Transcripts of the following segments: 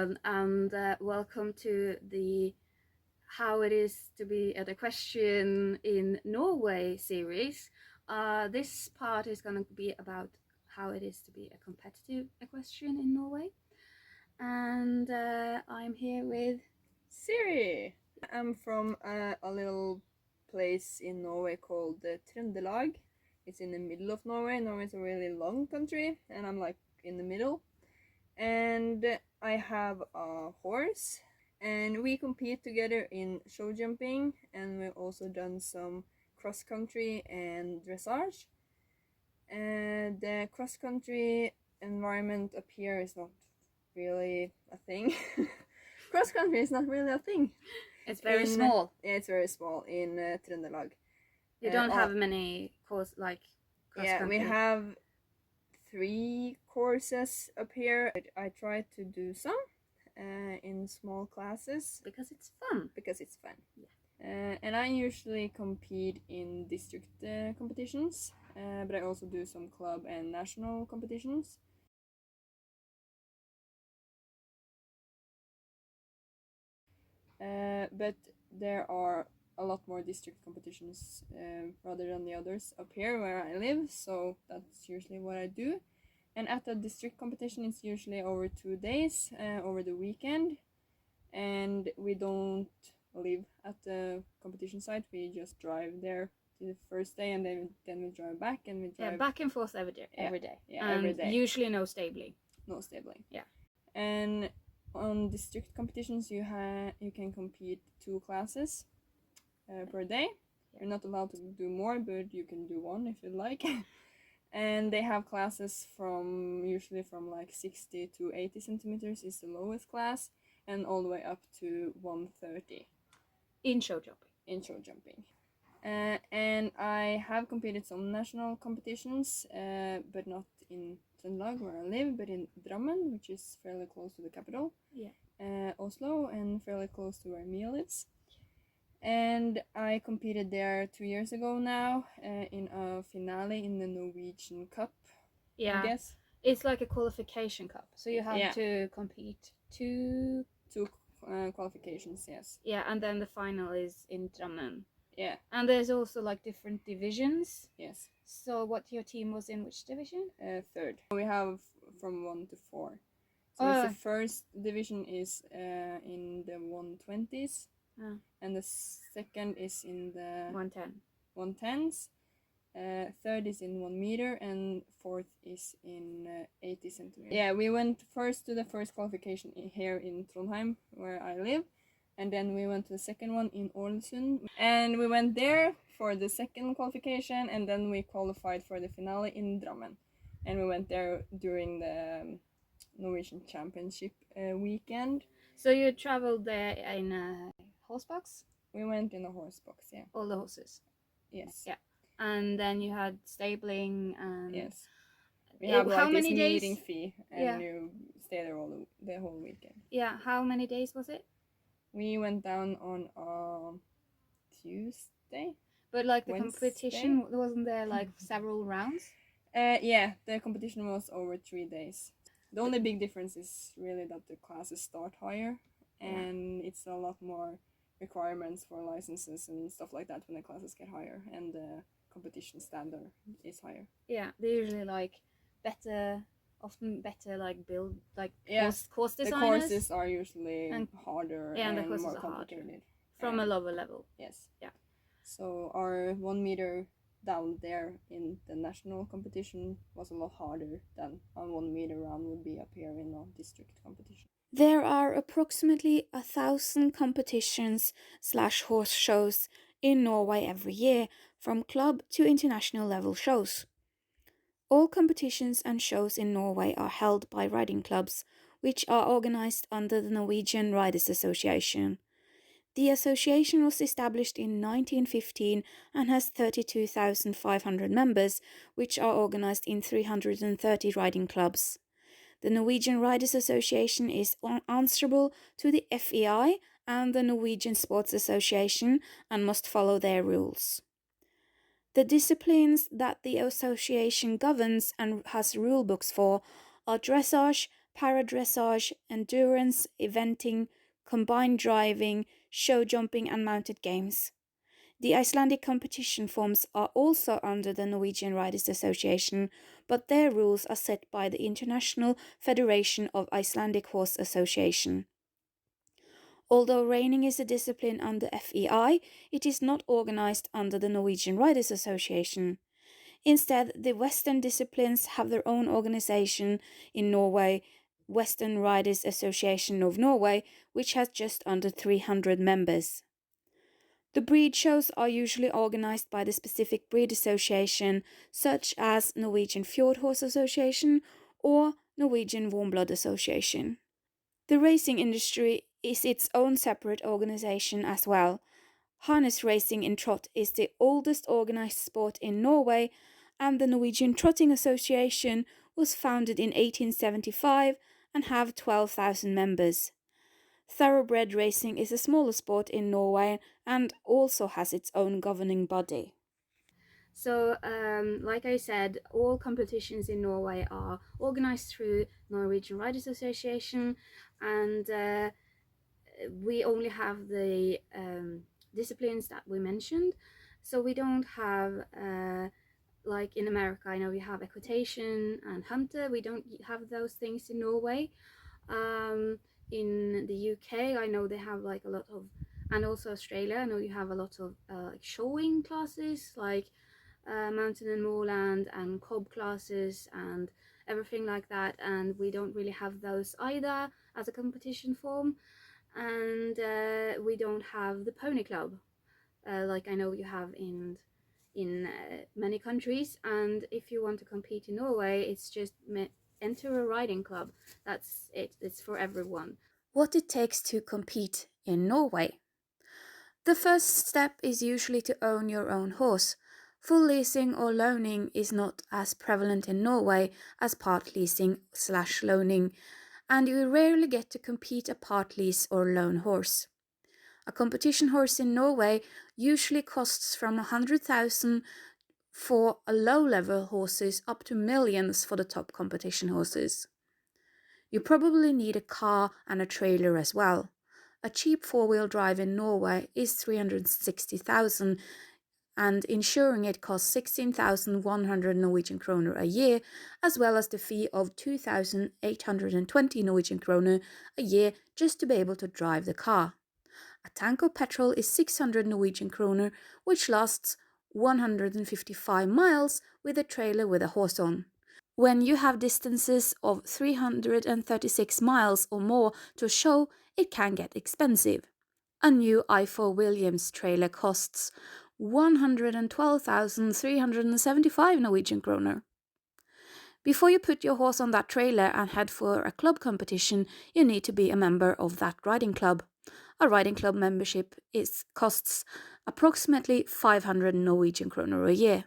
everyone, and welcome to the How It Is to Be an Equestrian in Norway series. This part is going to be about how it is to be a competitive equestrian in Norway. And I'm here with Siri. I'm from a little place in Norway called Trøndelag. It's in the middle of Norway. Norway is a really long country, and I'm like in the middle. And I have a horse, and we compete together in show jumping, and we've also done some cross country and dressage. And the cross country environment up here is not really a thing. Cross country is not really a thing. it's very small. Yeah, it's very small in Trøndelag. You don't have many course like cross country. We have 3 courses up here. I try to do some in small classes because it's fun. Yeah. And I usually compete in district competitions, but I also do some club and national competitions. But there are a lot more district competitions rather than the others up here where I live, so that's usually what I do. And at the district competition, it's usually over 2 days, over the weekend, and we don't live at the competition site. We just drive there to the first day, and then we drive back, and we drive back and forth every day. Yeah, and every day. Usually no stabling. Yeah. And on district competitions, you can compete 2 classes per day. You're not allowed to do more, but you can do 1 if you like. And they have classes usually from like 60 to 80 centimeters is the lowest class, and all the way up to 130 in show jumping. And I have competed some national competitions, but not in Trøndelag where I live, but in Drammen, which is fairly close to the capital. Oslo, and fairly close to where Mia lives. And I competed there 2 years ago now in a finale in the Norwegian Cup. I guess it's like a qualification cup, so you have to compete two qualifications. Yes. Yeah, and then the final is in Drammen. Yeah. And there's also like different divisions. Yes. So what your team was in which division? 3rd. We have from 1 to 4. So it's the first division is in the 120s, and the second is in the 110s. 3rd is in 1 meter, and 4th is in 80 centimeters. Yeah, we went first to the first qualification here in Trondheim, where I live, and then we went to the second one in Ålesund, and we went there for the second qualification, and then we qualified for the finale in Drammen, and we went there during the Norwegian Championship weekend. So you traveled there in a horse box? We went in a horse box, yeah. All the horses? Yes. Yeah. And then you had stabling and... Yes. We have like how this many days? meeting fee, and you stay there the whole weekend. Yeah, how many days was it? We went down on Tuesday. But like the competition, wasn't there like several rounds? Yeah, the competition was over 3 days. The only big difference is really that the classes start higher, and it's a lot more requirements for licenses and stuff like that when the classes get higher, and the competition standard is higher. Yeah, they're usually like often better like build like course designers. The courses are usually harder and more complicated. From a lower level. Yes. Yeah. So our 1 meter down there in the national competition was a lot harder than a 1 meter round would be up here in a district competition. There are approximately 1,000 competitions/horse shows in Norway every year, from club to international level shows. All competitions and shows in Norway are held by riding clubs, which are organized under the Norwegian Riders Association. The association was established in 1915 and has 32,500 members, which are organized in 330 riding clubs. The Norwegian Riders Association is answerable to the FEI and the Norwegian Sports Association and must follow their rules. The disciplines that the association governs and has rulebooks for are dressage, paradressage, endurance, eventing, combined driving, show jumping, and mounted games. The Icelandic competition forms are also under the Norwegian Riders Association, but their rules are set by the International Federation of Icelandic Horse Association. Although reining is a discipline under FEI, it is not organized under the Norwegian Riders Association. Instead, the Western disciplines have their own organization in Norway, Western Riders Association of Norway, which has just under 300 members. The breed shows are usually organized by the specific breed association, such as Norwegian Fjord Horse Association or Norwegian Warmblood Association. The racing industry is its own separate organization as well. Harness racing in trot is the oldest organized sport in Norway, and the Norwegian Trotting Association was founded in 1875 and have 12,000 members. Thoroughbred racing is a smaller sport in Norway and also has its own governing body. So, like I said, all competitions in Norway are organized through Norwegian Riders Association, and we only have the disciplines that we mentioned. So we don't have, like in America, I know you have equitation and hunter. We don't have those things in Norway. In the UK, I know they have like a lot of, and also Australia, I know you have a lot of like showing classes, like mountain and moorland and cob classes and everything like that, and we don't really have those either as a competition form. And we don't have the pony club, like I know you have in many countries. And if you want to compete in Norway, it's just enter a riding club. That's it. It's for everyone. What it takes to compete in Norway. The first step is usually to own your own horse. Full leasing or loaning is not as prevalent in Norway as part leasing/loaning, and you rarely get to compete a part lease or loan horse. A competition horse in Norway usually costs from 100,000 for a low-level horses up to millions for the top competition horses. You probably need a car and a trailer as well. A cheap four-wheel drive in Norway is 360,000, and insuring it costs 16,100 Norwegian kroner a year, as well as the fee of 2,820 Norwegian kroner a year just to be able to drive the car. A tank of petrol is 600 Norwegian kroner, which lasts 155 miles with a trailer with a horse on. When you have distances of 336 miles or more to show, it can get expensive. A new I4 Williams trailer costs 112,375 Norwegian kroner. Before you put your horse on that trailer and head for a club competition, you need to be a member of that riding club. A riding club membership costs approximately 500 Norwegian kroner a year.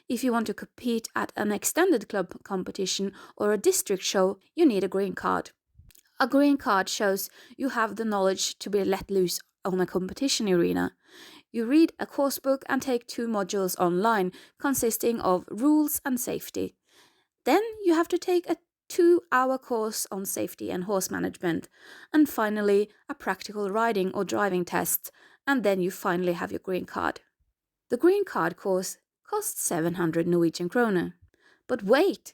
If you want to compete at an extended club competition or a district show, you need a green card. A green card shows you have the knowledge to be let loose on a competition arena. You read a course book and take 2 modules online consisting of rules and safety. Then you have to take a 2-hour course on safety and horse management, and finally a practical riding or driving test, and then you finally have your green card. The green card course costs 700 Norwegian kroner. But wait!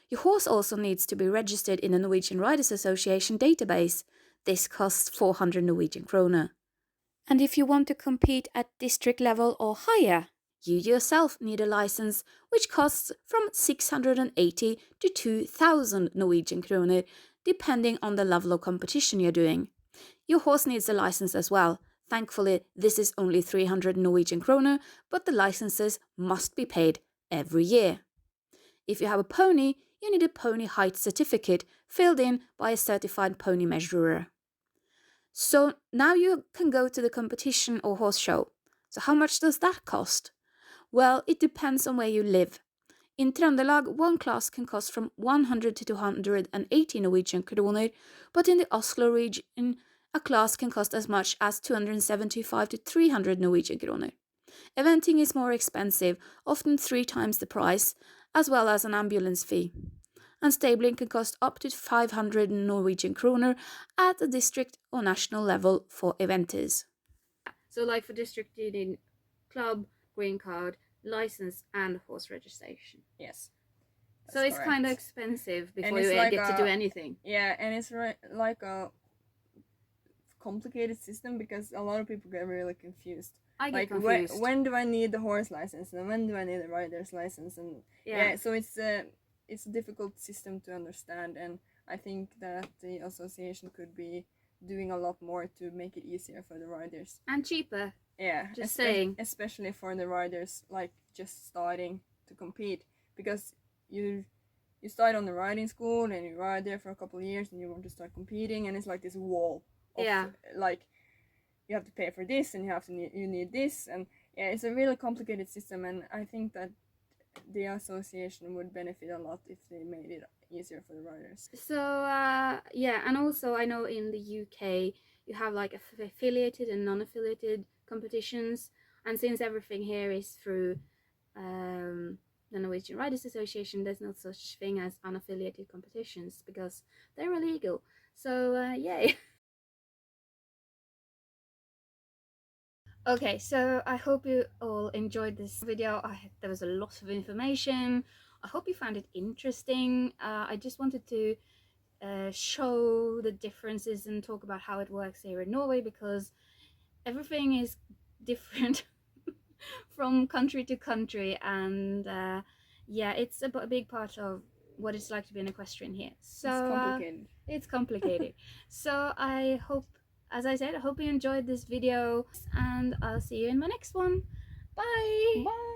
Your horse also needs to be registered in the Norwegian Riders Association database. This costs 400 Norwegian kroner. And if you want to compete at district level or higher, you yourself need a license, which costs from 680 to 2,000 Norwegian kroner, depending on the level of competition you're doing. Your horse needs a license as well. Thankfully, this is only 300 Norwegian kroner, but the licenses must be paid every year. If you have a pony, you need a pony height certificate filled in by a certified pony measurer. So now you can go to the competition or horse show. So how much does that cost? Well, it depends on where you live. In Trøndelag, one class can cost from 100 to 280 Norwegian kroner, but in the Oslo region, a class can cost as much as 275 to 300 Norwegian kroner. Eventing is more expensive, often 3 times the price, as well as an ambulance fee. and stabling can cost up to 500 Norwegian kroner at the district or national level for eventers. So like for district you need club, green card, license and horse registration. Yes. So it's kind of expensive before you like get to do anything. Yeah, and it's like a complicated system because a lot of people get really confused. I get confused. When do I need the horse license and when do I need the rider's license? And yeah so it's a difficult system to understand, and I think that the association could be doing a lot more to make it easier for the riders. And cheaper. Yeah, just saying. Especially for the riders like just starting to compete, because you start on the riding school and you ride there for a couple of years and you want to start competing, and it's like this wall of, like you have to pay for this and you need this, and yeah, it's a really complicated system, and I think that the association would benefit a lot if they made it easier for the riders. So yeah, and also I know in the UK you have like affiliated and non-affiliated competitions, and since everything here is through the Norwegian Riders Association, there's no such thing as unaffiliated competitions because they're illegal. So yay. Okay, so I hope you all enjoyed this video. There was a lot of information. I hope you found it interesting. I just wanted to show the differences and talk about how it works here in Norway, because everything is different from country to country, and yeah, it's a big part of what it's like to be an equestrian here. So it's complicated. So I hope, as I said, I hope you enjoyed this video, and I'll see you in my next one. Bye! Bye!